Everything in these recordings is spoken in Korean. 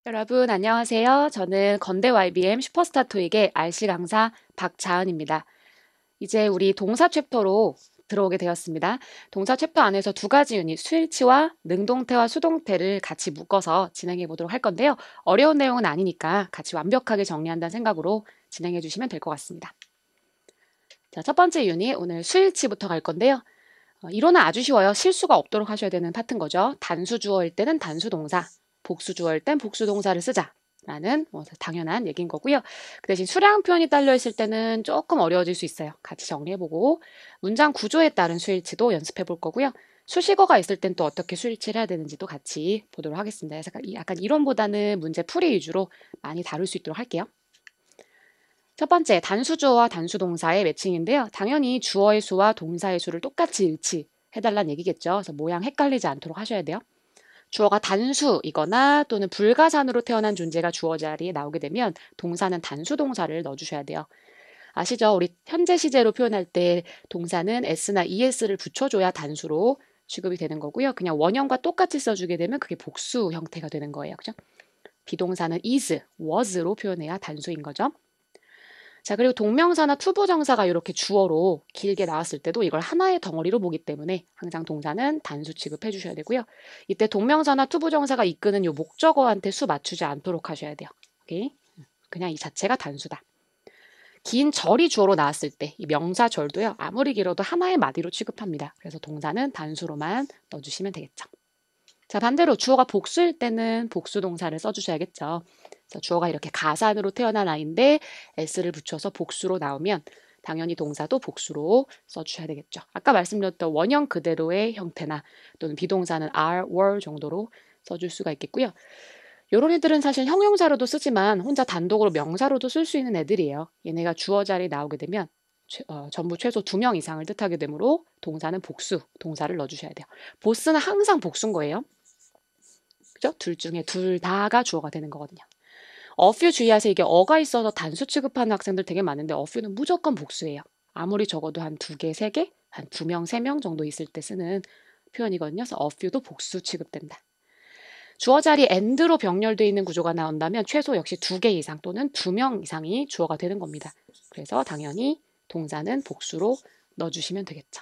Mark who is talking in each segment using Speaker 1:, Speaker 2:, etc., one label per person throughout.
Speaker 1: 여러분, 안녕하세요. 저는 건대 YBM 슈퍼스타 토익의 RC 강사 박자은입니다. 이제 우리 동사 챕터로 들어오게 되었습니다. 동사 챕터 안에서 두 가지 유닛, 수일치와 능동태와 수동태를 같이 묶어서 진행해 보도록 할 건데요. 어려운 내용은 아니니까 같이 완벽하게 정리한다는 생각으로 진행해 주시면 될 것 같습니다. 자, 첫 번째 유닛, 오늘 수일치부터 갈 건데요. 이론은 아주 쉬워요. 실수가 없도록 하셔야 되는 파트인 거죠. 단수 주어일 때는 단수 동사, 복수 주어일 땐 복수 동사를 쓰자. 라는 당연한 얘기인 거고요. 그 대신 수량 표현이 딸려 있을 때는 조금 어려워질 수 있어요. 같이 정리해보고 문장 구조에 따른 수일치도 연습해 볼 거고요. 수식어가 있을 땐 또 어떻게 수일치를 해야 되는지도 같이 보도록 하겠습니다. 그래서 약간 이론보다는 문제 풀이 위주로 많이 다룰 수 있도록 할게요. 첫 번째, 단수주어와 단수동사의 매칭인데요. 당연히 주어의 수와 동사의 수를 똑같이 일치해달라는 얘기겠죠. 그래서 모양 헷갈리지 않도록 하셔야 돼요. 주어가 단수이거나 또는 불가산으로 태어난 존재가 주어 자리에 나오게 되면 동사는 단수동사를 넣어주셔야 돼요. 아시죠? 우리 현재 시제로 표현할 때 동사는 s나 es를 붙여줘야 단수로 취급이 되는 거고요. 그냥 원형과 똑같이 써주게 되면 그게 복수 형태가 되는 거예요. 그죠? 비동사는 is, was로 표현해야 단수인 거죠. 자, 그리고 동명사나 투부정사가 이렇게 주어로 길게 나왔을 때도 이걸 하나의 덩어리로 보기 때문에 항상 동사는 단수 취급해 주셔야 되고요. 이때 동명사나 투부정사가 이끄는 요 목적어한테 수 맞추지 않도록 하셔야 돼요. 오케이? 그냥 이 자체가 단수다. 긴 절이 주어로 나왔을 때 이 명사절도요. 아무리 길어도 하나의 마디로 취급합니다. 그래서 동사는 단수로만 넣어주시면 되겠죠. 자, 반대로 주어가 복수일 때는 복수 동사를 써주셔야겠죠. 그래서 주어가 이렇게 가산으로 태어난 아이인데 s를 붙여서 복수로 나오면 당연히 동사도 복수로 써주셔야 되겠죠. 아까 말씀드렸던 원형 그대로의 형태나 또는 비동사는 are, were 정도로 써줄 수가 있겠고요. 이런 애들은 사실 형용사로도 쓰지만 혼자 단독으로 명사로도 쓸 수 있는 애들이에요. 얘네가 주어 자리에 나오게 되면 전부 최소 2명 이상을 뜻하게 되므로 동사는 복수, 동사를 넣어주셔야 돼요. 보스는 항상 복수인 거예요. 그죠? 둘 중에 둘 다가 주어가 되는 거거든요. 어퓨 주의하세요. 이게 어가 있어서 단수 취급하는 학생들 되게 많은데 어퓨는 무조건 복수예요. 아무리 적어도 한 2개, 3개, 한 2명, 3명 정도 있을 때 쓰는 표현이거든요. 그래서 어퓨도 복수 취급된다. 주어 자리 and로 병렬되어 있는 구조가 나온다면 최소 역시 2개 이상 또는 2명 이상이 주어가 되는 겁니다. 그래서 당연히 동사는 복수로 넣어주시면 되겠죠.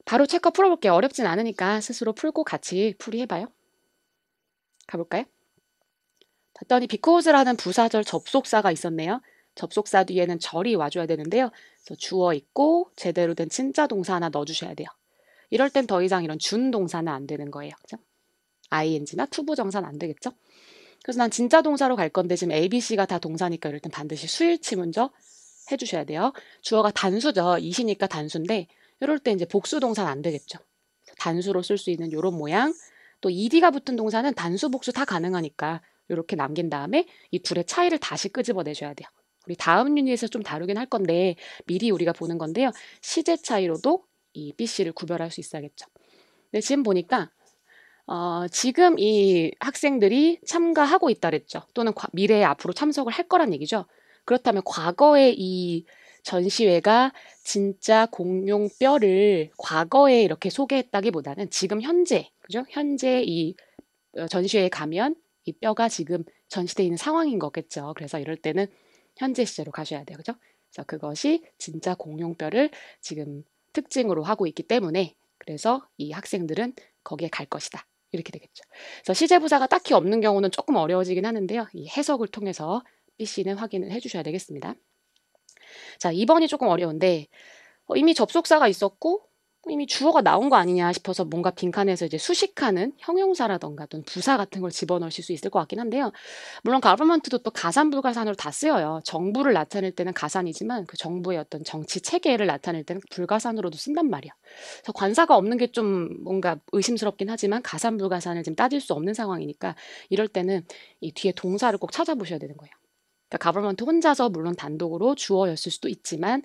Speaker 1: 바로 체크 풀어볼게요. 어렵진 않으니까 스스로 풀고 같이 풀이해봐요. 가볼까요? 봤더니 because라는 부사절 접속사가 있었네요. 접속사 뒤에는 절이 와줘야 되는데요. 그래서 주어 있고 제대로 된 진짜 동사 하나 넣어주셔야 돼요. 이럴 땐 더 이상 이런 준동사는 안 되는 거예요. 그죠? ing나 투부정사는 안 되겠죠? 그래서 난 진짜 동사로 갈 건데 지금 A, B, C가 다 동사니까 이럴 땐 반드시 수일치 먼저 해주셔야 돼요. 주어가 단수죠. 이시니까 단수인데 이럴 때 이제 복수 동사는 안 되겠죠. 단수로 쓸 수 있는 이런 모양. 또 ed가 붙은 동사는 단수, 복수 다 가능하니까 이렇게 남긴 다음에 이 둘의 차이를 다시 끄집어내셔야 돼요. 우리 다음 유닛에서 좀 다루긴 할 건데 미리 우리가 보는 건데요. 시제 차이로도 이 B, C를 구별할 수 있어야겠죠. 근데 지금 보니까 지금 이 학생들이 참가하고 있다 그랬죠. 또는 미래에 앞으로 참석을 할 거란 얘기죠. 그렇다면 과거의 이 전시회가 진짜 공룡뼈를 과거에 이렇게 소개했다기보다는 지금 현재, 그죠? 현재 이 전시회에 가면 이 뼈가 지금 전시되어 있는 상황인 거겠죠. 그래서 이럴 때는 현재 시제로 가셔야 돼요. 그죠? 그래서 그것이 진짜 공룡뼈를 지금 특징으로 하고 있기 때문에 그래서 이 학생들은 거기에 갈 것이다. 이렇게 되겠죠. 그래서 시제부사가 딱히 없는 경우는 조금 어려워지긴 하는데요. 이 해석을 통해서 BC는 확인을 해주셔야 되겠습니다. 자, 2번이 조금 어려운데 이미 접속사가 있었고 이미 주어가 나온 거 아니냐 싶어서 뭔가 빈칸에서 이제 수식하는 형용사라던가 또는 부사 같은 걸 집어넣으실 수 있을 것 같긴 한데요. 물론 government도 또 가산 불가산으로 다 쓰여요. 정부를 나타낼 때는 가산이지만 그 정부의 어떤 정치 체계를 나타낼 때는 불가산으로도 쓴단 말이야. 그래서 관사가 없는 게 좀 뭔가 의심스럽긴 하지만 가산 불가산을 지금 따질 수 없는 상황이니까 이럴 때는 이 뒤에 동사를 꼭 찾아보셔야 되는 거예요. 그러니까 government 혼자서 물론 단독으로 주어였을 수도 있지만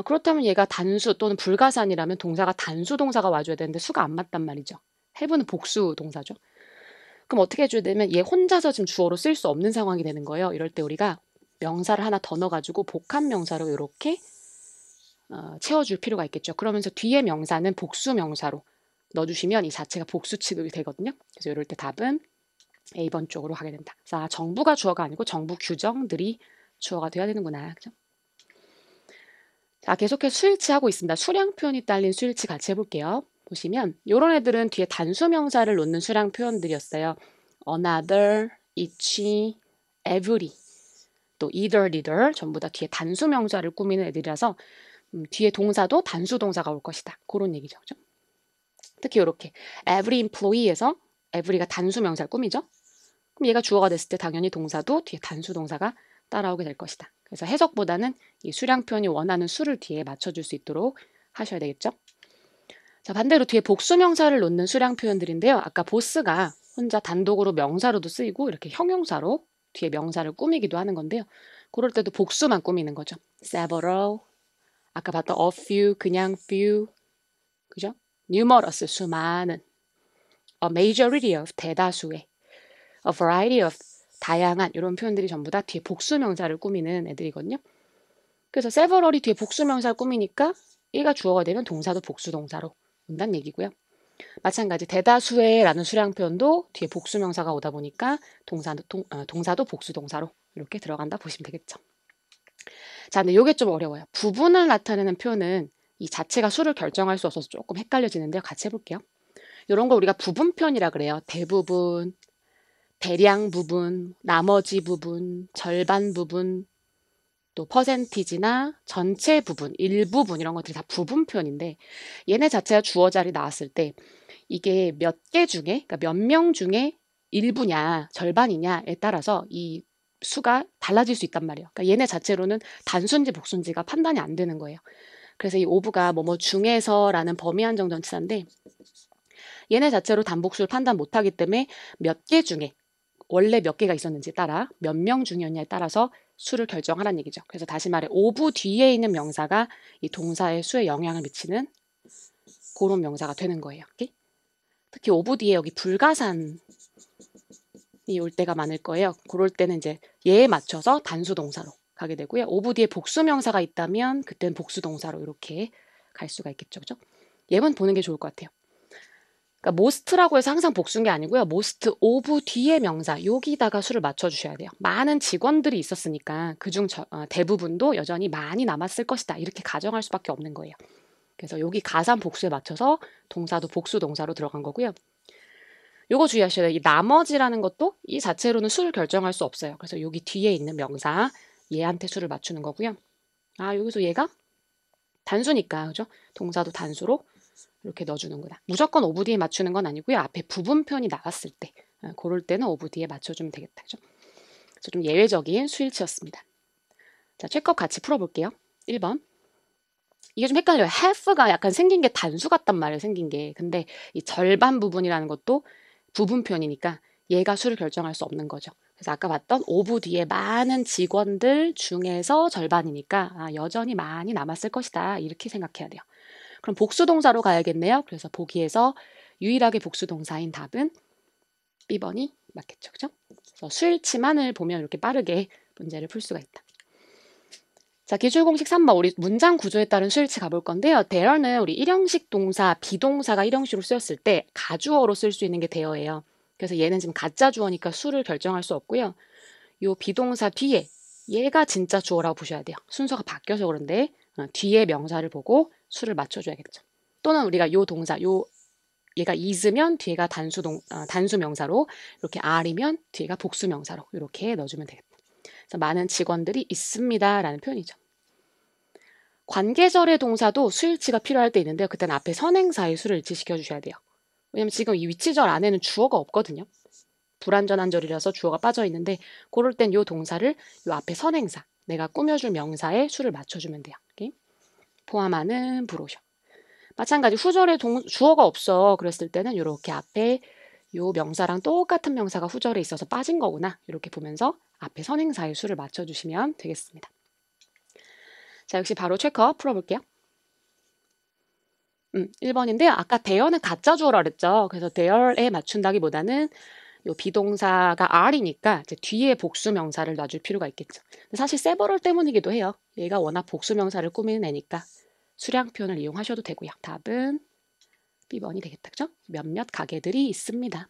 Speaker 1: 그렇다면 얘가 단수 또는 불가산이라면 동사가 단수 동사가 와줘야 되는데 수가 안 맞단 말이죠. have는 복수 동사죠. 그럼 어떻게 해줘야 되면 얘 혼자서 지금 주어로 쓸 수 없는 상황이 되는 거예요. 이럴 때 우리가 명사를 하나 더 넣어가지고 복합 명사로 이렇게 채워줄 필요가 있겠죠. 그러면서 뒤에 명사는 복수 명사로 넣어주시면 이 자체가 복수 취급이 되거든요. 그래서 이럴 때 답은 A번 쪽으로 가게 된다. 자, 정부가 주어가 아니고 정부 규정들이 주어가 돼야 되는구나. 그죠? 자, 계속해서 수일치하고 있습니다. 수량 표현이 딸린 수일치 같이 해볼게요. 보시면 이런 애들은 뒤에 단수 명사를 놓는 수량 표현들이었어요. Another, each, every, 또 either, neither 전부 다 뒤에 단수 명사를 꾸미는 애들이라서 뒤에 동사도 단수 동사가 올 것이다. 그런 얘기죠. 그죠? 특히 이렇게 every employee에서 every가 단수 명사를 꾸미죠. 그럼 얘가 주어가 됐을 때 당연히 동사도 뒤에 단수 동사가 따라오게 될 것이다. 그래서 해석보다는 이 수량 표현이 원하는 수를 뒤에 맞춰줄 수 있도록 하셔야 되겠죠. 자, 반대로 뒤에 복수 명사를 놓는 수량 표현들인데요. 아까 보스가 혼자 단독으로 명사로도 쓰이고 이렇게 형용사로 뒤에 명사를 꾸미기도 하는 건데요. 그럴 때도 복수만 꾸미는 거죠. several, 아까 봤던 a few, 그냥 few, 그죠? numerous, 수많은, a majority of, 대다수의, a variety of, 다양한 이런 표현들이 전부 다 뒤에 복수 명사를 꾸미는 애들이거든요. 그래서 several이 뒤에 복수 명사를 꾸미니까 얘가 주어가 되면 동사도 복수 동사로 온다는 얘기고요. 마찬가지 대다수의라는 수량 표현도 뒤에 복수 명사가 오다 보니까 동사도 복수 동사로 이렇게 들어간다 보시면 되겠죠. 자, 근데 이게 좀 어려워요. 부분을 나타내는 표현은 이 자체가 수를 결정할 수 없어서 조금 헷갈려지는데요. 같이 해볼게요. 이런 걸 우리가 부분편이라 그래요. 대부분, 대량 부분, 나머지 부분, 절반 부분, 또 퍼센티지나 전체 부분, 일부분 이런 것들이 다 부분 표현인데 얘네 자체가 주어 자리 나왔을 때 이게 몇 개 중에, 그러니까 몇 명 중에 일부냐, 절반이냐에 따라서 이 수가 달라질 수 있단 말이에요. 그러니까 얘네 자체로는 단수인지 복수인지가 판단이 안 되는 거예요. 그래서 이 오브가 뭐뭐 중에서라는 범위 한정 전치사인데 얘네 자체로 단복수를 판단 못하기 때문에 몇 개 중에 원래 몇 개가 있었는지에 따라 몇 명 중이었냐에 따라서 수를 결정하라는 얘기죠. 그래서 다시 말해 오브 뒤에 있는 명사가 이 동사의 수에 영향을 미치는 그런 명사가 되는 거예요. 오케이? 특히 오브 뒤에 여기 불가산이 올 때가 많을 거예요. 그럴 때는 이제 얘에 맞춰서 단수 동사로 가게 되고요. 오브 뒤에 복수 명사가 있다면 그때는 복수 동사로 이렇게 갈 수가 있겠죠. 그죠? 예문 보는 게 좋을 것 같아요. 그러니까 most라고 해서 항상 복수인 게 아니고요. most of 뒤에 명사 여기다가 수를 맞춰주셔야 돼요. 많은 직원들이 있었으니까 그중 대부분도 여전히 많이 남았을 것이다. 이렇게 가정할 수밖에 없는 거예요. 그래서 여기 가산 복수에 맞춰서 동사도 복수 동사로 들어간 거고요. 요거 주의하셔야 돼요. 이 나머지라는 것도 이 자체로는 수를 결정할 수 없어요. 그래서 여기 뒤에 있는 명사 얘한테 수를 맞추는 거고요. 아, 여기서 얘가 단수니까 그죠? 동사도 단수로 이렇게 넣어주는구나. 무조건 오브 뒤에 맞추는 건 아니고요. 앞에 부분 표현이 나왔을 때 그럴 때는 오브 뒤에 맞춰주면 되겠다. 그죠? 그래서 좀 예외적인 수일치였습니다. 자, 체크업 같이 풀어볼게요. 1번. 이게 좀 헷갈려요. half가 약간 생긴 게 단수 같단 말이에요. 생긴 게. 근데 이 절반 부분이라는 것도 부분 표현이니까 얘가 수를 결정할 수 없는 거죠. 그래서 아까 봤던 오브 뒤에 많은 직원들 중에서 절반이니까 여전히 많이 남았을 것이다. 이렇게 생각해야 돼요. 그럼 복수동사로 가야겠네요. 그래서 보기에서 유일하게 복수동사인 답은 B번이 맞겠죠. 그죠? 그래서 수일치만을 보면 이렇게 빠르게 문제를 풀 수가 있다. 자, 기출공식 3번 우리 문장 구조에 따른 수일치 가볼 건데요. there는 우리 일형식 동사, 비동사가 일형식으로 쓰였을 때 가주어로 쓸 수 있는 게 there예요. 그래서 얘는 지금 가짜 주어니까 수를 결정할 수 없고요. 요 비동사 뒤에 얘가 진짜 주어라고 보셔야 돼요. 순서가 바뀌어서 그런데 뒤에 명사를 보고 수를 맞춰줘야겠죠. 또는 우리가 요 동사, 얘가 is면 뒤에가 단수 명사로 이렇게 are이면 뒤에가 복수 명사로 이렇게 넣어주면 되겠다. 그래서 많은 직원들이 있습니다라는 표현이죠. 관계절의 동사도 수일치가 필요할 때 있는데요. 그때는 앞에 선행사의 수를 일치시켜 주셔야 돼요. 왜냐면 지금 이 위치절 안에는 주어가 없거든요. 불완전한 절이라서 주어가 빠져 있는데 그럴 땐 요 동사를 요 앞에 선행사, 내가 꾸며줄 명사의 수를 맞춰주면 돼요. 오케이? 포함하는 부로셔. 마찬가지 후절에 주어가 없어 그랬을 때는 이렇게 앞에 요 명사랑 똑같은 명사가 후절에 있어서 빠진 거구나 이렇게 보면서 앞에 선행사의 수를 맞춰주시면 되겠습니다. 자, 역시 바로 체크업 풀어볼게요. 1번인데요. 아까 there는 가짜 주어라 그랬죠. 그래서 there에 맞춘다기보다는 요 비동사가 are이니까 이제 뒤에 복수 명사를 놔줄 필요가 있겠죠. 근데 사실 several 때문이기도 해요. 얘가 워낙 복수 명사를 꾸미는 애니까 수량 표현을 이용하셔도 되고요. 답은 B번이 되겠다. 그죠? 몇몇 가게들이 있습니다.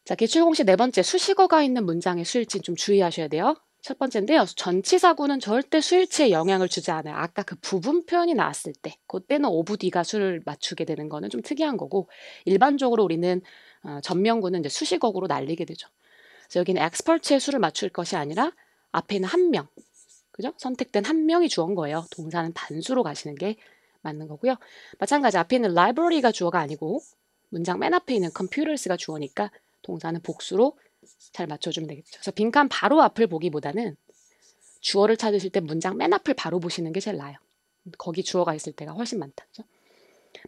Speaker 1: 자, 기출공식 네 번째, 수식어가 있는 문장의 수일치 좀 주의하셔야 돼요. 첫 번째인데요. 전치사구는 절대 수일치에 영향을 주지 않아요. 아까 그 부분 표현이 나왔을 때, 그때는 오브 뒤가 수를 맞추게 되는 거는 좀 특이한 거고, 일반적으로 우리는 전명구는 이제 수식어구로 날리게 되죠. 그래서 여기는 expert의 수를 맞출 것이 아니라 앞에 있는 한 명, 그죠? 선택된 한 명이 주어인 거예요. 동사는 단수로 가시는 게 맞는 거고요. 마찬가지 앞에 있는 library가 주어가 아니고 문장 맨 앞에 있는 computers가 주어니까 동사는 복수로 잘 맞춰주면 되겠죠. 그래서 빈칸 바로 앞을 보기보다는 주어를 찾으실 때 문장 맨 앞을 바로 보시는 게 제일 나아요. 거기 주어가 있을 때가 훨씬 많다. 그죠?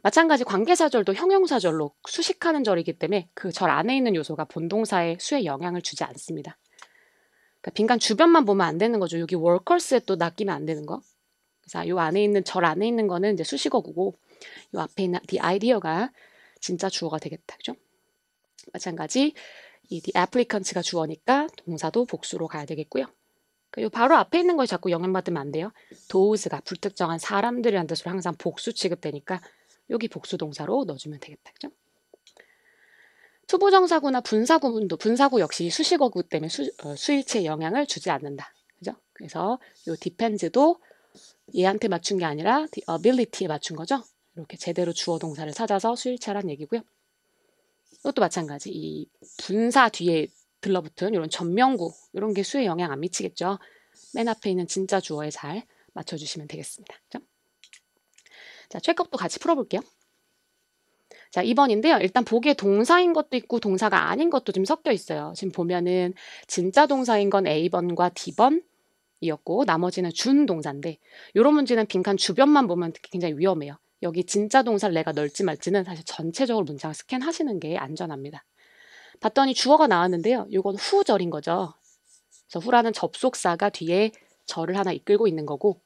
Speaker 1: 마찬가지 관계사절도 형용사절로 수식하는 절이기 때문에 그 절 안에 있는 요소가 본동사의 수에 영향을 주지 않습니다. 그러니까 빈칸 주변만 보면 안 되는 거죠. 여기 workers에 또 낚이면 안 되는 거. 그래서 요 안에 있는 절 안에 있는 거는 이제 수식어구고 요 앞에 있는 the idea가 진짜 주어가 되겠다. 그죠? 마찬가지 이 the applicant가 주어니까 동사도 복수로 가야 되겠고요. 요 바로 앞에 있는 거에 자꾸 영향받으면 안 돼요. those가 불특정한 사람들이라는 뜻으로 항상 복수 취급되니까 여기 복수 동사로 넣어주면 되겠다. 그죠? 투부정사구나 분사구 역시 수식어구 때문에 수일치에 영향을 주지 않는다. 그죠? 그래서 요 depends도 얘한테 맞춘 게 아니라 the ability에 맞춘 거죠. 이렇게 제대로 주어 동사를 찾아서 수일치하라는 얘기고요. 이것도 마찬가지. 이 분사 뒤에 들러붙은 이런 전명구 이런 게 수에 영향 안 미치겠죠. 맨 앞에 있는 진짜 주어에 잘 맞춰주시면 되겠습니다. 그죠? 자, 최급도 같이 풀어볼게요. 자, 2번인데요. 일단 보기에 동사인 것도 있고 동사가 아닌 것도 좀 섞여 있어요. 지금 보면은 진짜 동사인 건 A번과 D번이었고 나머지는 준동사인데 이런 문제는 빈칸 주변만 보면 굉장히 위험해요. 여기 진짜 동사를 내가 넣을지 말지는 사실 전체적으로 문장을 스캔하시는 게 안전합니다. 봤더니 주어가 나왔는데요. 이건 후절인 거죠. 그래서 후라는 접속사가 뒤에 절을 하나 이끌고 있는 거고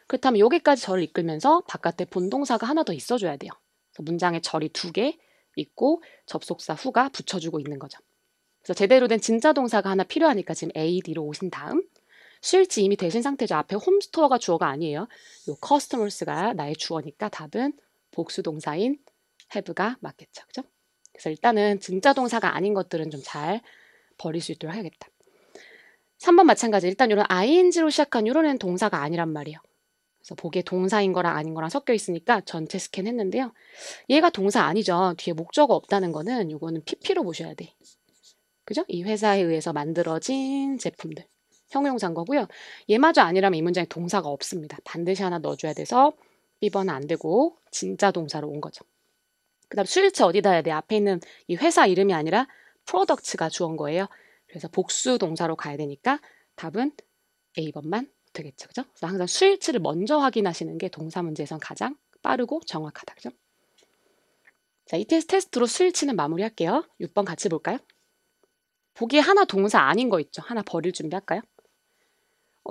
Speaker 1: 그렇다면 여기까지 절을 이끌면서 바깥에 본동사가 하나 더 있어줘야 돼요. 그래서 문장에 절이 2개 있고 접속사 후가 붙여주고 있는 거죠. 그래서 제대로 된 진짜 동사가 하나 필요하니까 지금 AD로 오신 다음 수일치 이미 되신 상태죠. 앞에 홈스토어가 주어가 아니에요. 요 customers가 나의 주어니까 답은 복수 동사인 have가 맞겠죠. 그죠? 그래서 일단은 진짜 동사가 아닌 것들은 좀 잘 버릴 수 있도록 해야겠다. 3번 마찬가지. 일단 이런 ing로 시작한 이런 애는 동사가 아니란 말이에요. 그래서 보기에 동사인 거랑 아닌 거랑 섞여 있으니까 전체 스캔 했는데요. 얘가 동사 아니죠. 뒤에 목적어 없다는 거는 이거는 PP로 보셔야 돼. 그죠? 이 회사에 의해서 만들어진 제품들. 형용사인 거고요. 얘마저 아니라면 이 문장에 동사가 없습니다. 반드시 하나 넣어줘야 돼서 B번은 안 되고 진짜 동사로 온 거죠. 그 다음 수일치 어디다 해야 돼? 앞에 있는 이 회사 이름이 아니라 products가 주어인 거예요. 그래서 복수 동사로 가야 되니까 답은 A번만 되겠죠. 그죠? 그래서 항상 수일치를 먼저 확인하시는 게 동사 문제에선 가장 빠르고 정확하다. 그죠? 자, 이 테스트로 수일치는 마무리할게요. 6번 같이 볼까요? 보기에 하나 동사 아닌 거 있죠. 하나 버릴 준비할까요?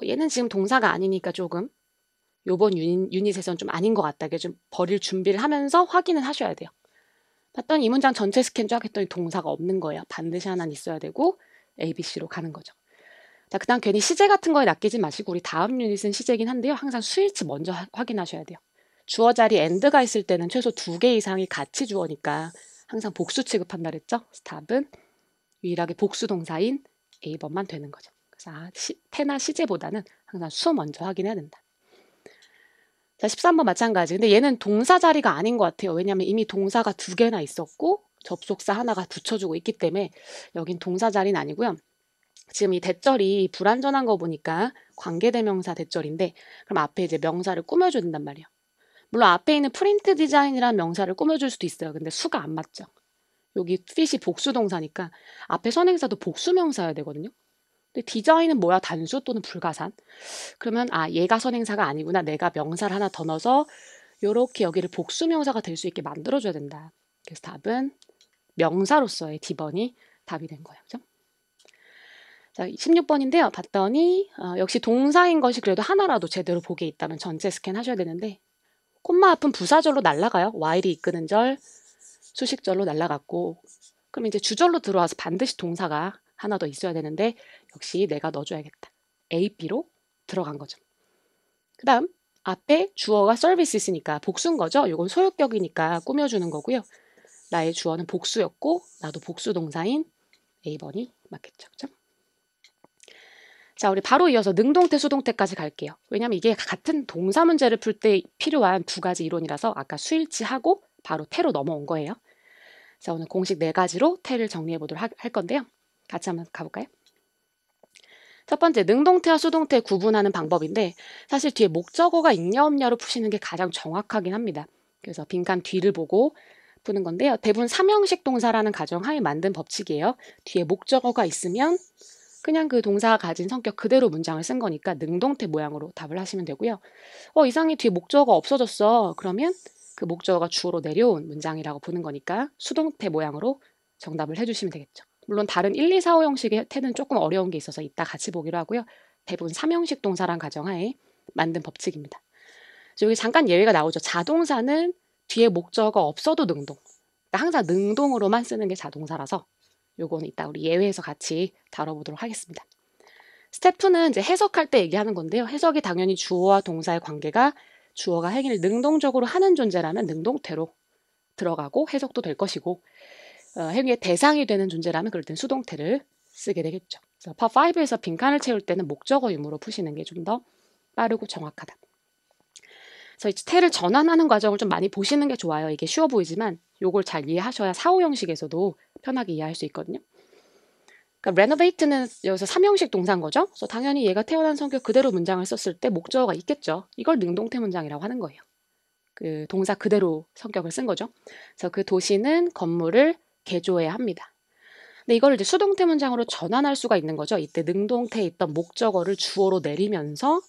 Speaker 1: 얘는 지금 동사가 아니니까 조금 요번 유닛에선 좀 아닌 것 같다. 좀 버릴 준비를 하면서 확인을 하셔야 돼요. 봤더니 이 문장 전체 스캔 쫙 했더니 동사가 없는 거예요. 반드시 하나는 있어야 되고 ABC로 가는 거죠. 자, 그다음 괜히 시제 같은 거에 낚이지 마시고 우리 다음 유닛은 시제긴 한데요. 항상 수일치 먼저 확인하셔야 돼요. 주어 자리에 and가 있을 때는 최소 2개 이상이 같이 주어니까 항상 복수 취급한다 그랬죠. 답은 유일하게 복수 동사인 A번만 되는 거죠. 그래서 태나 시제보다는 항상 수 먼저 확인해야 된다. 자, 13번 마찬가지. 근데 얘는 동사 자리가 아닌 것 같아요. 왜냐하면 이미 동사가 2개나 있었고 접속사 하나가 붙여주고 있기 때문에 여긴 동사 자리는 아니고요. 지금 이 대절이 불완전한 거 보니까 관계대명사 대절인데 그럼 앞에 이제 명사를 꾸며줘야 된단 말이에요. 물론 앞에 있는 프린트 디자인이라는 명사를 꾸며줄 수도 있어요. 근데 수가 안 맞죠. 여기 fit이 복수 동사니까 앞에 선행사도 복수 명사여야 되거든요. 근데 디자인은 뭐야? 단수 또는 불가산. 그러면 얘가 선행사가 아니구나. 내가 명사를 하나 더 넣어서 이렇게 여기를 복수 명사가 될 수 있게 만들어줘야 된다. 그래서 답은 명사로서의 D번이 답이 된 거예요. 그죠? 자, 16번인데요. 봤더니 역시 동사인 것이 그래도 하나라도 제대로 보기에 있다면 전체 스캔 하셔야 되는데 콤마 앞은 부사절로 날라가요. while이 이끄는 절, 수식절로 날라갔고 그럼 이제 주절로 들어와서 반드시 동사가 하나 더 있어야 되는데 역시 내가 넣어줘야겠다. A, B로 들어간 거죠. 그 다음 앞에 주어가 서비스 있으니까 복수인 거죠. 이건 소유격이니까 꾸며주는 거고요. 나의 주어는 복수였고 나도 복수 동사인 A번이 맞겠죠. 그죠? 자, 우리 바로 이어서 능동태, 수동태까지 갈게요. 왜냐면 이게 같은 동사 문제를 풀 때 필요한 두 가지 이론이라서 아까 수일치하고 바로 태로 넘어온 거예요. 자, 오늘 공식 4가지로 태를 정리해 보도록 할 건데요. 같이 한번 가볼까요? 첫 번째, 능동태와 수동태 구분하는 방법인데 사실 뒤에 목적어가 있냐 없냐로 푸시는 게 가장 정확하긴 합니다. 그래서 빈칸 뒤를 보고 푸는 건데요. 대부분 3형식 동사라는 가정하에 만든 법칙이에요. 뒤에 목적어가 있으면 그냥 그 동사가 가진 성격 그대로 문장을 쓴 거니까 능동태 모양으로 답을 하시면 되고요. 이상이 뒤에 목적어가 없어졌어. 그러면 그 목적어가 주어로 내려온 문장이라고 보는 거니까 수동태 모양으로 정답을 해주시면 되겠죠. 물론 다른 1, 2, 4, 5 형식의 태는 조금 어려운 게 있어서 이따 같이 보기로 하고요. 대부분 3형식 동사란 가정하에 만든 법칙입니다. 여기 잠깐 예외가 나오죠. 자동사는 뒤에 목적어가 없어도 능동. 그러니까 항상 능동으로만 쓰는 게 자동사라서 요거는 이따 우리 예외에서 같이 다뤄보도록 하겠습니다. 스텝 2는 이제 해석할 때 얘기하는 건데요. 해석이 당연히 주어와 동사의 관계가 주어가 행위를 능동적으로 하는 존재라면 능동태로 들어가고 해석도 될 것이고 행위의 대상이 되는 존재라면 그럴 땐 수동태를 쓰게 되겠죠. 그래서 파 5에서 빈칸을 채울 때는 목적어 유무로 푸시는 게 좀 더 빠르고 정확하다. 그래서 이 태를 전환하는 과정을 좀 많이 보시는 게 좋아요. 이게 쉬워 보이지만 요걸 잘 이해하셔야 4, 5 형식에서도 편하게 이해할 수 있거든요. 그러니까 renovate는 여기서 3형식 동사인 거죠. 그래서 당연히 얘가 태어난 성격 그대로 문장을 썼을 때 목적어가 있겠죠. 이걸 능동태 문장이라고 하는 거예요. 그 동사 그대로 성격을 쓴 거죠. 그래서 그 도시는 건물을 개조해야 합니다. 근데 이걸 이제 수동태 문장으로 전환할 수가 있는 거죠. 이때 능동태에 있던 목적어를 주어로 내리면서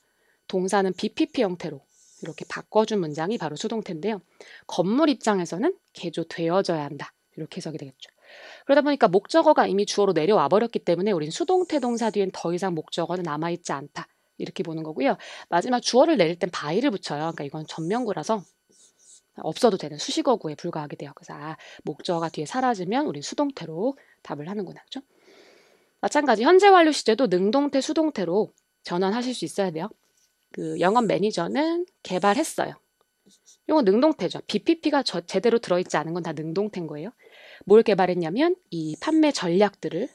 Speaker 1: 동사는 BPP 형태로 이렇게 바꿔준 문장이 바로 수동태인데요. 건물 입장에서는 개조되어져야 한다. 이렇게 해석이 되겠죠. 그러다 보니까 목적어가 이미 주어로 내려와 버렸기 때문에 우린 수동태 동사 뒤엔 더 이상 목적어는 남아있지 않다. 이렇게 보는 거고요. 마지막 주어를 내릴 땐 by를 붙여요. 그러니까 이건 전명구라서 없어도 되는 수식어구에 불과하게 돼요. 그래서 목적어가 뒤에 사라지면 우린 수동태로 답을 하는구나. 그죠? 마찬가지 현재 완료 시제도 능동태, 수동태로 전환하실 수 있어야 돼요. 그 영업 매니저는 개발했어요. 이건 능동태죠. BPP가 제대로 들어있지 않은 건 다 능동태인 거예요. 뭘 개발했냐면 이 판매 전략들을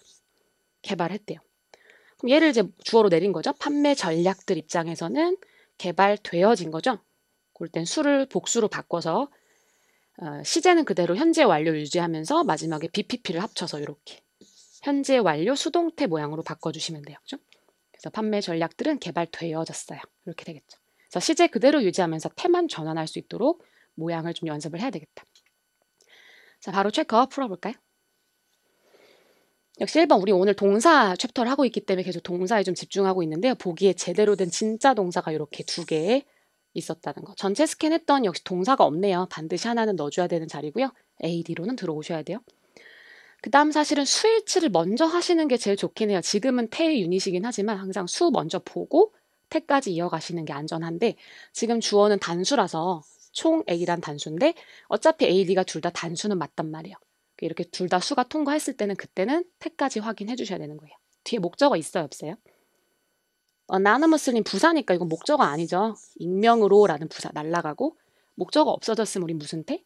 Speaker 1: 개발했대요. 그럼 얘를 이제 주어로 내린 거죠. 판매 전략들 입장에서는 개발되어진 거죠. 그럴 땐 수를 복수로 바꿔서 시제는 그대로 현재 완료 유지하면서 마지막에 BPP를 합쳐서 이렇게 현재 완료 수동태 모양으로 바꿔주시면 돼요. 그죠? 그래서 판매 전략들은 개발되어졌어요. 이렇게 되겠죠. 그래서 시제 그대로 유지하면서 태만 전환할 수 있도록 모양을 좀 연습을 해야 되겠다. 자, 바로 체크어 풀어볼까요? 역시 1번 우리 오늘 동사 챕터를 하고 있기 때문에 계속 동사에 좀 집중하고 있는데요. 보기에 제대로 된 진짜 동사가 이렇게 2개 있었다는 거. 전체 스캔했던 역시 동사가 없네요. 반드시 하나는 넣어줘야 되는 자리고요. AD로는 들어오셔야 돼요. 그 다음 사실은 수일치를 먼저 하시는 게 제일 좋긴 해요. 지금은 태 유닛이긴 하지만 항상 수 먼저 보고 태까지 이어가시는 게 안전한데 지금 주어는 단수라서 총 A란 단수인데 어차피 A, D가 둘 다 단수는 맞단 말이에요. 이렇게 둘 다 수가 통과했을 때는 그때는 태까지 확인해 주셔야 되는 거예요. 뒤에 목적어 있어요, 없어요? anonymous는 부사니까 이건 목적어 아니죠. 익명으로라는 부사 날라가고 목적어 없어졌으면 우리 무슨 태?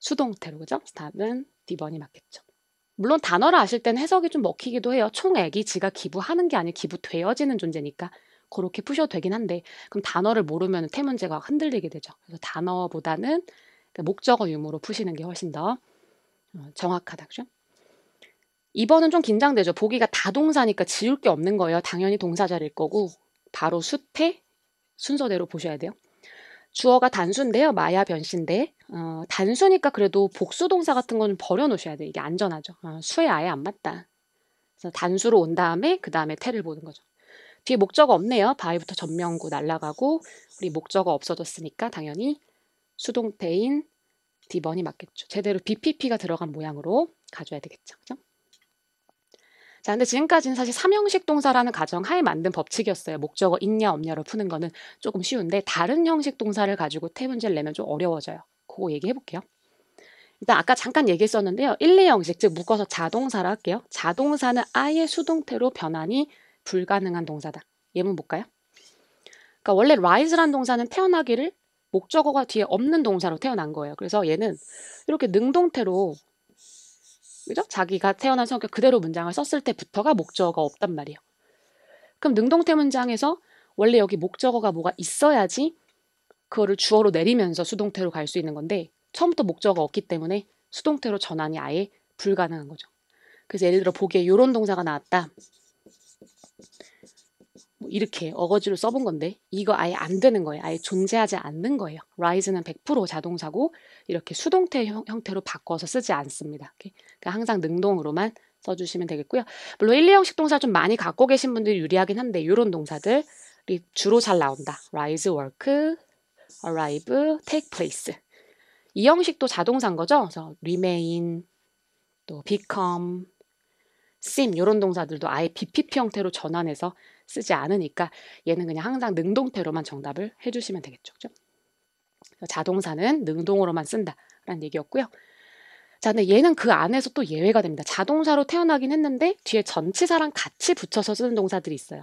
Speaker 1: 수동태로 그죠? 답은 D번이 맞겠죠. 물론 단어를 아실 때는 해석이 좀 먹히기도 해요. 총액이 지가 기부하는 게 아니라 기부되어지는 존재니까 그렇게 푸셔도 되긴 한데 그럼 단어를 모르면 태 문제가 흔들리게 되죠. 그래서 단어보다는 목적어 유무로 푸시는 게 훨씬 더 정확하다. 그죠? 2번은 좀 긴장되죠. 보기가 다 동사니까 지울 게 없는 거예요. 당연히 동사자리일 거고 바로 수태 순서대로 보셔야 돼요. 주어가 단수인데요. 마야 변시인데 단수니까 그래도 복수 동사 같은 거는 버려놓으셔야 돼요. 이게 안전하죠. 수에 아예 안 맞다. 그래서 단수로 온 다음에 그 다음에 태를 보는 거죠. 뒤에 목적어 없네요. 바위부터 전명구 날라가고 우리 목적어 없어졌으니까 당연히 수동태인 D번이 맞겠죠. 제대로 BPP가 들어간 모양으로 가져야 되겠죠. 그죠? 자, 근데 지금까지는 사실 3형식 동사라는 가정 하에 만든 법칙이었어요. 목적어 있냐 없냐로 푸는 거는 조금 쉬운데 다른 형식 동사를 가지고 태 문제를 내면 좀 어려워져요. 그거 얘기해 볼게요. 일단 아까 잠깐 얘기했었는데요. 1, 2형식, 즉 묶어서 자동사를 할게요. 자동사는 아예 수동태로 변환이 불가능한 동사다. 예문 볼까요? 그러니까 원래 rise란 동사는 태어나기를 목적어가 뒤에 없는 동사로 태어난 거예요. 그래서 얘는 이렇게 능동태로 그죠? 자기가 태어난 성격 그대로 문장을 썼을 때부터가 목적어가 없단 말이에요. 그럼 능동태 문장에서 원래 여기 목적어가 뭐가 있어야지 그거를 주어로 내리면서 수동태로 갈 수 있는 건데 처음부터 목적어가 없기 때문에 수동태로 전환이 아예 불가능한 거죠. 그래서 예를 들어 보기에 이런 동사가 나왔다. 뭐 이렇게 어거지로 써본 건데 이거 아예 안 되는 거예요. 아예 존재하지 않는 거예요. rise는 100% 자동사고 이렇게 수동태 형태로 바꿔서 쓰지 않습니다. 그러니까 항상 능동으로만 써주시면 되겠고요. 물론 1, 2형식 동사를 좀 많이 갖고 계신 분들이 유리하긴 한데 이런 동사들이 주로 잘 나온다. rise, work, arrive, take place. 이 형식도 자동사인 거죠. 그래서 remain, 또 become, seem 이런 동사들도 아예 BPP 형태로 전환해서 쓰지 않으니까 얘는 그냥 항상 능동태로만 정답을 해주시면 되겠죠. 그죠? 자동사는 능동으로만 쓴다라는 얘기였고요. 자, 근데 얘는 그 안에서 또 예외가 됩니다. 자동사로 태어나긴 했는데 뒤에 전치사랑 같이 붙여서 쓰는 동사들이 있어요.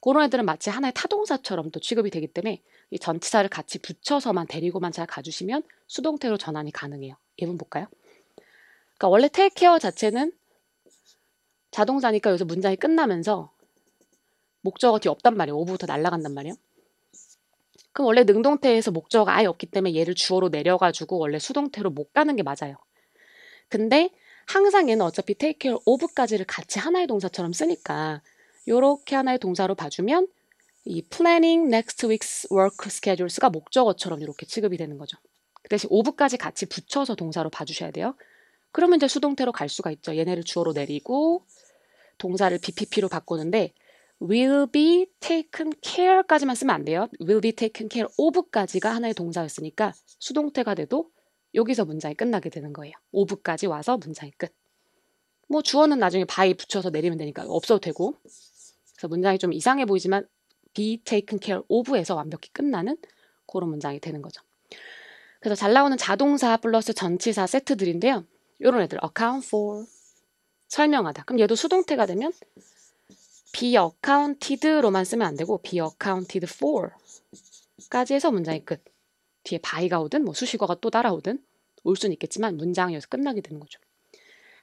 Speaker 1: 그런 애들은 마치 하나의 타동사처럼 또 취급이 되기 때문에 이 전치사를 같이 붙여서만 데리고만 잘 가주시면 수동태로 전환이 가능해요. 예문 볼까요? 그러니까 원래 take care 자체는 자동사니까 여기서 문장이 끝나면서 목적어가 뒤에 없단 말이에요. 오브부터 날아간단 말이에요. 그럼 원래 능동태에서 목적어가 아예 없기 때문에 얘를 주어로 내려가지고 원래 수동태로 못 가는 게 맞아요. 근데 항상 얘는 어차피 take care of까지를 같이 하나의 동사처럼 쓰니까 이렇게 하나의 동사로 봐주면 이 planning next week's work schedules가 목적어처럼 이렇게 취급이 되는 거죠. 그 대신 of까지 같이 붙여서 동사로 봐주셔야 돼요. 그러면 이제 수동태로 갈 수가 있죠. 얘네를 주어로 내리고 동사를 BPP로 바꾸는데 will be taken care까지만 쓰면 안 돼요. will be taken care of까지가 하나의 동사였으니까 수동태가 돼도 여기서 문장이 끝나게 되는 거예요. of까지 와서 문장이 끝. 뭐 주어는 나중에 by 붙여서 내리면 되니까 없어도 되고. 그래서 문장이 좀 이상해 보이지만 be taken care of에서 완벽히 끝나는 그런 문장이 되는 거죠. 그래서 잘 나오는 자동사 플러스 전치사 세트들인데요. 이런 애들 account for 설명하다. 그럼 얘도 수동태가 되면 be accounted로만 쓰면 안 되고 be accounted for까지 해서 문장이 끝. 뒤에 by가 오든 뭐 수식어가 또 따라오든 올 수는 있겠지만 문장이 여기서 끝나게 되는 거죠.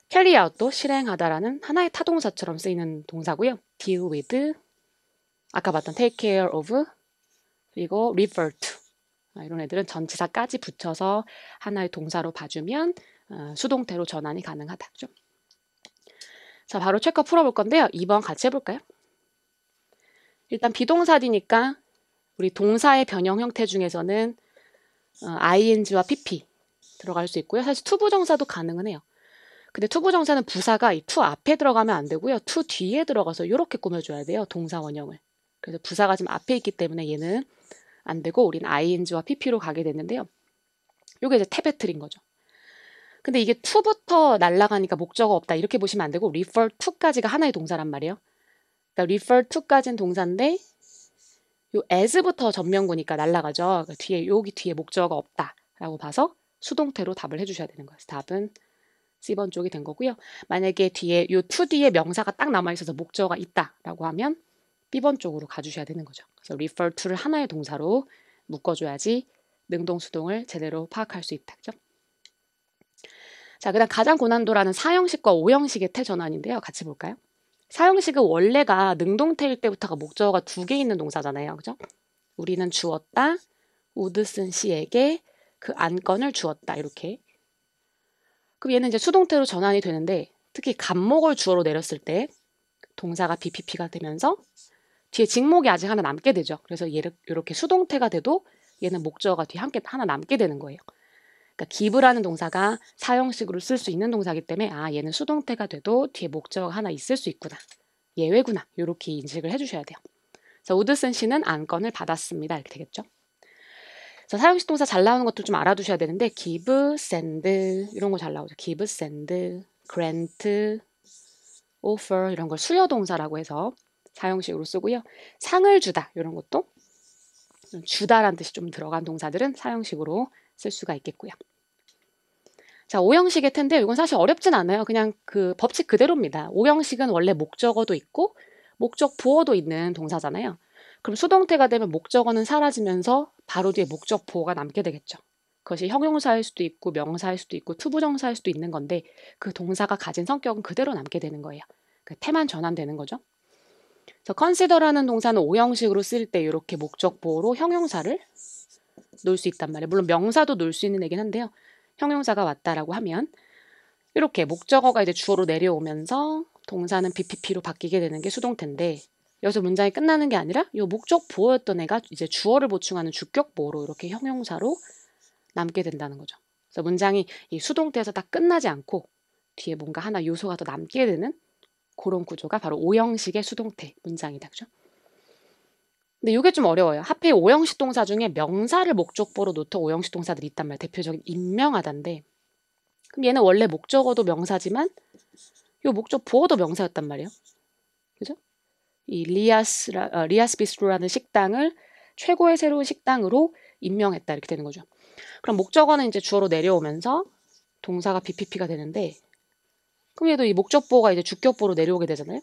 Speaker 1: carry out도 실행하다라는 하나의 타동사처럼 쓰이는 동사고요. deal with 아까 봤던 take care of 그리고 refer to 이런 애들은 전치사까지 붙여서 하나의 동사로 봐주면 수동태로 전환이 가능하다. 그죠? 자, 바로 체크 풀어볼 건데요. 2번 같이 해볼까요? 일단 비동사디니까 우리 동사의 변형 형태 중에서는 ing와 pp 들어갈 수 있고요. 사실 투부정사도 가능은 해요. 근데 투부정사는 부사가 이 to 앞에 들어가면 안 되고요. to 뒤에 들어가서 이렇게 꾸며줘야 돼요. 동사 원형을. 그래서 부사가 지금 앞에 있기 때문에 얘는 안 되고 우린 ing와 pp로 가게 됐는데요. 이게 이제 태베틀인 거죠. 근데 이게 to부터 날아가니까 목적어 없다 이렇게 보시면 안 되고 refer to까지가 하나의 동사란 말이에요. 그러니까 refer to까지는 동사인데 요 as부터 전명구니까 날아가죠. 그러니까 뒤에 여기 뒤에 목적어가 없다라고 봐서 수동태로 답을 해주셔야 되는 거예요. 답은 C번 쪽이 된 거고요. 만약에 뒤에 요 to 뒤에 명사가 딱 남아있어서 목적어가 있다라고 하면 B번 쪽으로 가주셔야 되는 거죠. 그래서 refer to를 하나의 동사로 묶어줘야지 능동수동을 제대로 파악할 수 있다. 그죠? 자, 그다음 가장 고난도라는 4형식과 5형식의 태전환인데요. 같이 볼까요? 4형식은 원래가 능동태일 때부터가 목적어가 2개 있는 동사잖아요. 그죠? 우리는 주었다. 우드슨 씨에게 그 안건을 주었다. 이렇게. 그럼 얘는 이제 수동태로 전환이 되는데 특히 간목을 주어로 내렸을 때 동사가 BPP가 되면서 뒤에 직목이 아직 하나 남게 되죠. 그래서 얘를 이렇게 수동태가 돼도 얘는 목적어가 뒤에 함께 하나 남게 되는 거예요. 그러니까 give라는 동사가 4형식으로 쓸 수 있는 동사이기 때문에 얘는 수동태가 돼도 뒤에 목적어가 하나 있을 수 있구나. 예외구나. 이렇게 인식을 해주셔야 돼요. 그래서 우드슨 씨는 안건을 받았습니다. 이렇게 되겠죠. 그래서 4형식 동사 잘 나오는 것도 좀 알아두셔야 되는데 give, send 이런 거 잘 나오죠. give, send, grant, offer 이런 걸 수요 동사라고 해서 4형식으로 쓰고요. 상을 주다 이런 것도 주다라는 뜻이 좀 들어간 동사들은 4형식으로 쓸 수가 있겠고요. 자, 5형식의 텐데 이건 사실 어렵진 않아요. 그냥 그 법칙 그대로입니다. 5형식은 원래 목적어도 있고 목적 부어도 있는 동사잖아요. 그럼 수동태가 되면 목적어는 사라지면서 바로 뒤에 목적 부어가 남게 되겠죠. 그것이 형용사일 수도 있고 명사일 수도 있고 투부정사일 수도 있는 건데 그 동사가 가진 성격은 그대로 남게 되는 거예요. 그 태만 전환되는 거죠. 그래서 consider라는 동사는 오형식으로 쓸 때 이렇게 목적 보호로 형용사를 놓을 수 있단 말이에요. 물론 명사도 놓을 수 있는 얘긴 한데요. 형용사가 왔다라고 하면 이렇게 목적어가 이제 주어로 내려오면서 동사는 BPP로 바뀌게 되는 게 수동태인데 여기서 문장이 끝나는 게 아니라 이 목적 보호였던 애가 이제 주어를 보충하는 주격 보호로 이렇게 형용사로 남게 된다는 거죠. 그래서 문장이 이 수동태에서 딱 끝나지 않고 뒤에 뭔가 하나 요소가 더 남게 되는 그런 구조가 바로 오형식의 수동태 문장이다. 그죠? 근데 이게 좀 어려워요. 하필 오형식 동사 중에 명사를 목적보로 놓던 오형식 동사들이 있단 말이에요. 대표적인 임명하다인데 그럼 얘는 원래 목적어도 명사지만 이 목적 보어도 명사였단 말이에요. 그죠? 이 리아스 비스트로라는 식당을 최고의 새로운 식당으로 임명했다 이렇게 되는 거죠. 그럼 목적어는 이제 주어로 내려오면서 동사가 BPP가 되는데 그럼 얘도 이 목적 보어가 이제 주격 보어로 내려오게 되잖아요.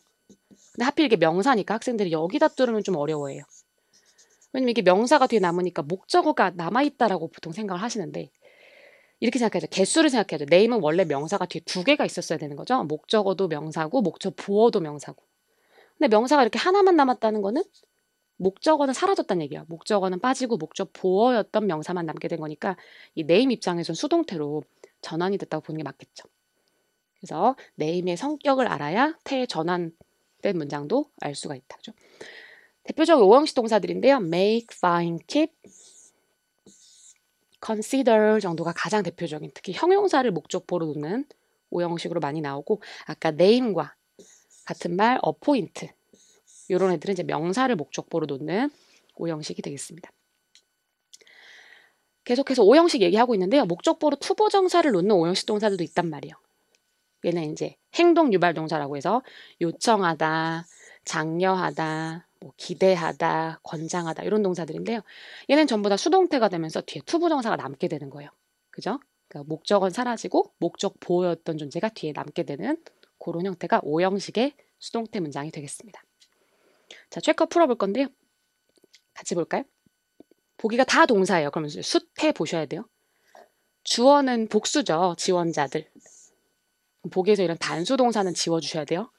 Speaker 1: 근데 하필 이게 명사니까 학생들이 여기다 뚫으면 좀 어려워해요. 왜냐면 이게 명사가 뒤에 남으니까 목적어가 남아있다라고 보통 생각을 하시는데 이렇게 생각해야죠. 개수를 생각해야죠. name은 원래 명사가 뒤에 2개가 있었어야 되는 거죠. 목적어도 명사고 목적 보어도 명사고. 근데 명사가 이렇게 하나만 남았다는 거는 목적어는 사라졌다는 얘기야. 목적어는 빠지고 목적 보어였던 명사만 남게 된 거니까 이 name 입장에선 수동태로 전환이 됐다고 보는 게 맞겠죠. 그래서 name의 성격을 알아야 태에 전환된 문장도 알 수가 있다. 그죠? 대표적인 오형식 동사들인데요. make, find, keep, consider 정도가 가장 대표적인 특히 형용사를 목적보로 놓는 오형식으로 많이 나오고 아까 name과 같은 말 appoint 이런 애들은 이제 명사를 목적보로 놓는 오형식이 되겠습니다. 계속해서 오형식 얘기하고 있는데요. 목적보로 투부정사를 놓는 오형식 동사들도 있단 말이에요. 얘는 이제 행동 유발 동사라고 해서 요청하다, 장려하다, 뭐 기대하다, 권장하다 이런 동사들인데요. 얘는 전부 다 수동태가 되면서 뒤에 투부정사가 남게 되는 거예요. 그죠? 그러니까 목적은 사라지고 목적 보호였던 존재가 뒤에 남게 되는 그런 형태가 오형식의 수동태 문장이 되겠습니다. 자, 체크 풀어볼 건데요. 같이 볼까요? 보기가 다 동사예요. 그러면 수태 보셔야 돼요. 주어는 복수죠. 지원자들. 보기에서 이런 단수 동사는 지워주셔야 돼요.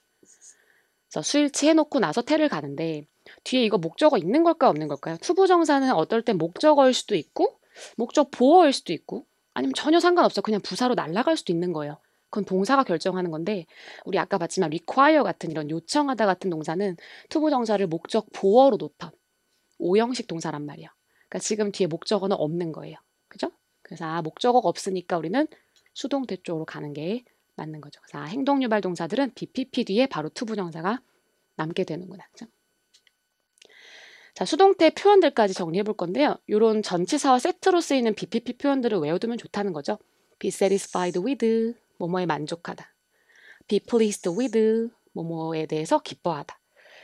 Speaker 1: 그래서 수일치 해놓고 나서 태를 가는데 뒤에 이거 목적어 있는 걸까 없는 걸까요? 투부정사는 어떨 땐 목적어일 수도 있고 목적 보어일 수도 있고 아니면 전혀 상관없어. 그냥 부사로 날아갈 수도 있는 거예요. 그건 동사가 결정하는 건데 우리 아까 봤지만 require 같은 이런 요청하다 같은 동사는 투부정사를 목적 보어로 놓던 오형식 동사란 말이에요. 그러니까 지금 뒤에 목적어는 없는 거예요. 그죠? 그래서 목적어가 없으니까 우리는 수동태 쪽으로 가는 게 맞는 거죠. 그래서 행동 유발 동사들은 BPP 뒤에 바로 투부정사가 남게 되는구나. 그죠? 자, 수동태 표현들까지 정리해 볼 건데요. 이런 전치사와 세트로 쓰이는 BPP 표현들을 외워두면 좋다는 거죠. be satisfied with, 뭐뭐에 만족하다. be pleased with, 뭐뭐에 대해서 기뻐하다.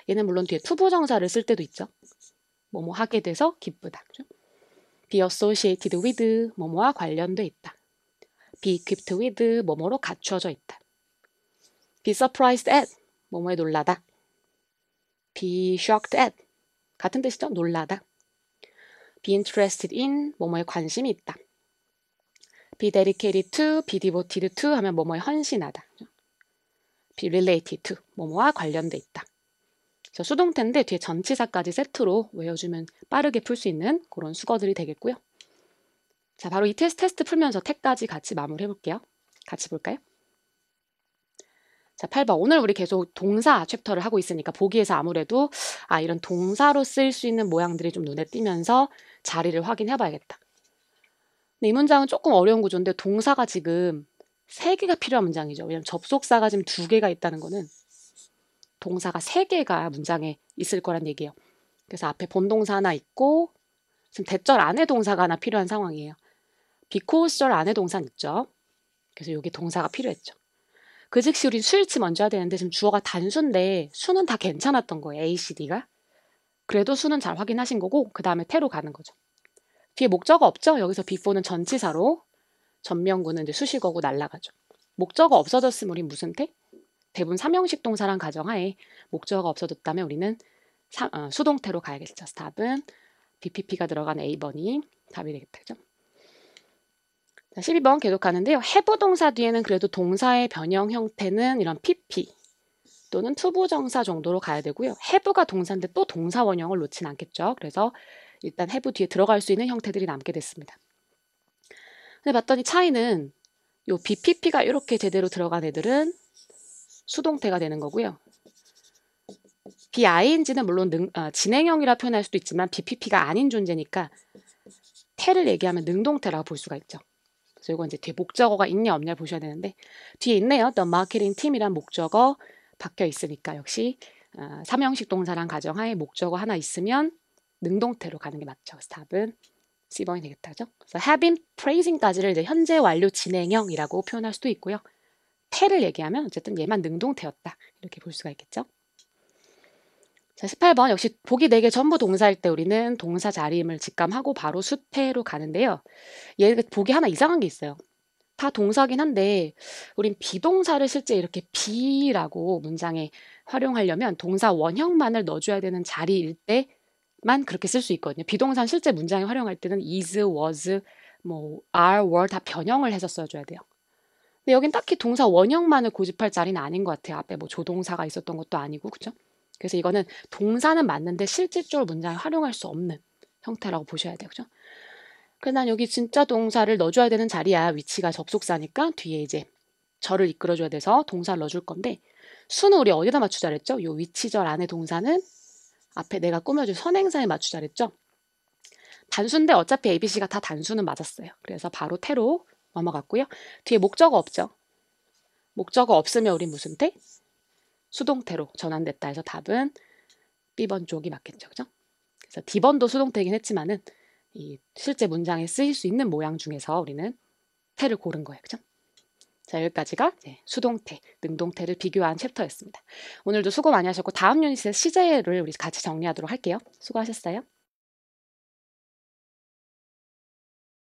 Speaker 1: 얘는 물론 뒤에 투부정사를 쓸 때도 있죠. 뭐뭐 하게 돼서 기쁘다. 그죠? be associated with, 뭐뭐와 관련돼 있다. be equipped with, 뭐뭐로 갖추어져 있다. be surprised at, 뭐뭐에 놀라다. be shocked at, 같은 뜻이죠. 놀라다. be interested in, 뭐뭐에 관심이 있다. be dedicated to, be devoted to 하면 뭐뭐에 헌신하다. be related to, 뭐뭐와 관련돼 있다. 그래서 수동태인데 뒤에 전치사까지 세트로 외워주면 빠르게 풀 수 있는 그런 수거들이 되겠고요. 자, 바로 이 테스트 풀면서 태까지 같이 마무리해 볼게요. 같이 볼까요? 자, 8번. 오늘 우리 계속 동사 챕터를 하고 있으니까 보기에서 아무래도 이런 동사로 쓰일 수 있는 모양들이 좀 눈에 띄면서 자리를 확인해 봐야겠다. 근데 이 문장은 조금 어려운 구조인데 동사가 지금 3개가 필요한 문장이죠. 왜냐면 접속사가 지금 2개가 있다는 거는 동사가 3개가 문장에 있을 거란 얘기예요. 그래서 앞에 본동사 하나 있고 지금 대절 안에 동사가 하나 필요한 상황이에요. because절 안에 동사는 있죠. 그래서 여기 동사가 필요했죠. 그 즉시 우린 수일치 먼저 해야 되는데 지금 주어가 단수인데 수는 다 괜찮았던 거예요. A, C, D가. 그래도 수는 잘 확인하신 거고 그 다음에 태로 가는 거죠. 뒤에 목적어 없죠? 여기서 before는 전치사로 전명구는 이제 수식어고 날라가죠. 목적어 없어졌으면 우린 무슨 태? 대부분 3형식 동사란 가정하에 목적어가 없어졌다면 우리는 수동태로 가야겠죠. 답은 BPP가 들어간 A번이 답이 되겠다. 그죠? 자, 12번 계속 가는데요. have 동사 뒤에는 그래도 동사의 변형 형태는 이런 PP 또는 투부정사 정도로 가야 되고요. have가 동사인데 또 동사 원형을 놓진 않겠죠. 그래서 일단 have 뒤에 들어갈 수 있는 형태들이 남게 됐습니다. 근데 봤더니 차이는 요 BPP가 이렇게 제대로 들어간 애들은 수동태가 되는 거고요. BING는 물론 진행형이라 표현할 수도 있지만 BPP가 아닌 존재니까 태를 얘기하면 능동태라고 볼 수가 있죠. 그래서 이거 이제 뒤에 목적어가 있냐 없냐 보셔야 되는데 뒤에 있네요. The marketing team이란 목적어 박혀 있으니까 역시 삼형식 동사랑 가정하에 목적어 하나 있으면 능동태로 가는 게 맞죠. 그래서 답은 C번이 되겠다죠. 그래서 have been praising까지를 이제 현재 완료 진행형이라고 표현할 수도 있고요. 태를 얘기하면 어쨌든 얘만 능동태였다. 이렇게 볼 수가 있겠죠. 자, 18번 역시 보기 4개 전부 동사일 때 우리는 동사 자리임을 직감하고 바로 수태로 가는데요. 얘 보기 하나 이상한 게 있어요. 다 동사긴 한데 우린 비동사를 실제 이렇게 be라고 문장에 활용하려면 동사 원형만을 넣어줘야 되는 자리일 때만 그렇게 쓸 수 있거든요. 비동사는 실제 문장에 활용할 때는 is, was, 뭐 are, were 다 변형을 해서 써줘야 돼요. 근데 여긴 딱히 동사 원형만을 고집할 자리는 아닌 것 같아요. 앞에 뭐 조동사가 있었던 것도 아니고, 그죠? 그래서 이거는 동사는 맞는데 실질적으로 문장에 활용할 수 없는 형태라고 보셔야 돼요. 그죠? 그래서 난 여기 진짜 동사를 넣어줘야 되는 자리야. 위치가 접속사니까 뒤에 이제 절을 이끌어줘야 돼서 동사를 넣어줄 건데 수는 우리 어디다 맞추자 그랬죠? 요 위치절 안에 동사는 앞에 내가 꾸며줄 선행사에 맞추자 그랬죠? 단수인데 어차피 ABC가 다 단수는 맞았어요. 그래서 바로 태로 넘어갔고요. 뒤에 목적어 없죠? 목적어 없으면 우리 무슨 태? 수동태로 전환됐다 해서 답은 B번 쪽이 맞겠죠. 그죠? 그래서 D번도 수동태이긴 했지만은 이 실제 문장에 쓰일 수 있는 모양 중에서 우리는 태를 고른 거예요. 그죠? 자, 여기까지가 수동태, 능동태를 비교한 챕터였습니다. 오늘도 수고 많이 하셨고 다음 유닛의 시제를 우리 같이 정리하도록 할게요. 수고하셨어요.